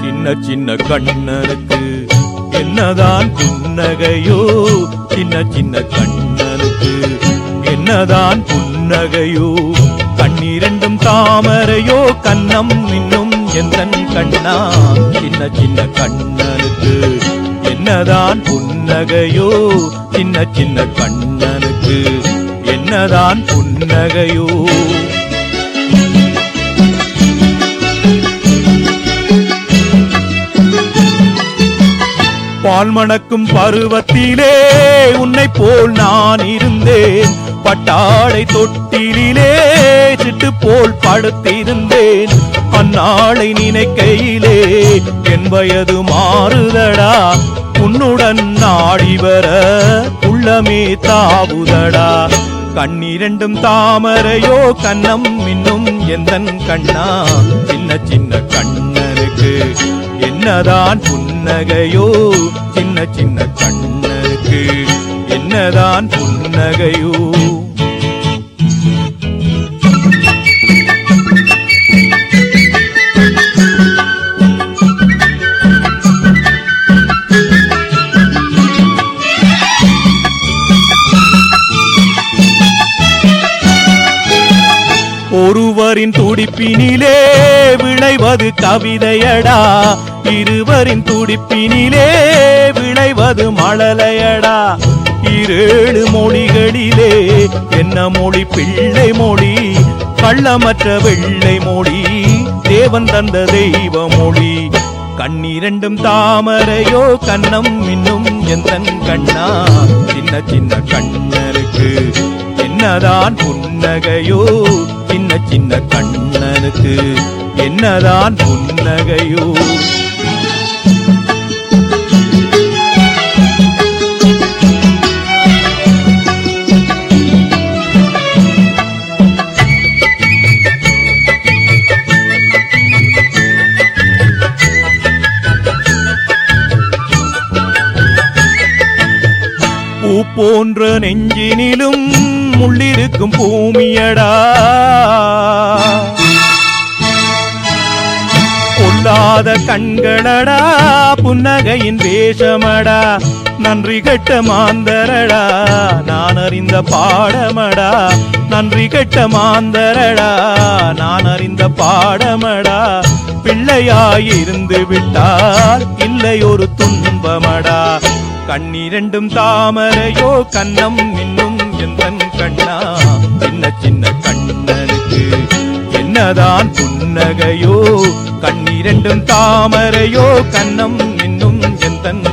சின்ன சின்ன கண்ணனுக்கு என்னதான் புன்னகையோ, சின்ன சின்ன கண்ணனுக்கு என்னதான் புன்னகையோ, கண்ணிரண்டும் தாமரையோ, கண்ணம் இன்னும் எந்தன் கண்ணா. சின்ன சின்ன கண்ணனுக்கு என்னதான் புன்னகையோ, சின்ன சின்ன கண்ணனுக்கு என்னதான் புன்னகையோ. பால் மணக்கும் பருவத்திலே உன்னை போல் நான் இருந்தேன், பட்டாடை தொட்டிலே சிட்டு போல் படுத்திருந்தேன். அந்நாளை நினைக்கையிலே என் வயது மாறுதடா, உன்னுடன் நாடி வர உள்ளமே தாவுதடா. கண்ணிரண்டும் தாமரையோ, கண்ணம் இன்னும் எந்தன் கண்ணா. சின்ன சின்ன கண்ணனுக்கு என்னதான் புன்னகையோ, சின்ன சின்ன கண்ணனுக்கு என்னதான் புன்னகையோ. ஒருவரின் துடிப்பினிலே விளைவது கவிதையடா, இருவரின் துடிப்பினிலே விளைவது மழலையடா. இரேழு மொழிகளிலே என்ன மொழி பிள்ளை மொழி, கள்ளமற்ற வெள்ளை மொழி, தேவன் தந்த தெய்வ மொழி. கண்ணிரண்டும் தாமரையோ, கண்ணம் இன்னும் எந்தன் கண்ணா. சின்ன சின்ன கண்ணனுக்கு என்னதான் புன்னகையோ, சின்ன சின்ன கண்ணனுக்கு என்னதான் புன்னகையோ. பூ போன்ற நெஞ்சினிலும் முள்ளிருக்கும் பூமியடா, பொல்லாத கண்களடா, புன்னகையின் வேஷமடா. நன்றி கெட்ட மாந்தரடா, நான் அறிந்த பாடமடா. நன்றி கெட்ட மாந்தரடா, நான் அறிந்த பாடமடா. பிள்ளையாயிருந்து விட்டால் இல்லை ஒரு துன்பமடா. கண்ணிரண்டும் தாமரையோ, கண்ணம் இன்னும் எந்தன் கண்ணா. சின்ன சின்ன கண்ணனுக்கு என்னதான் புன்னகையோ, கண்ணிரண்டும் தாமரையோ, கண்ணம் இன்னும் எந்தன்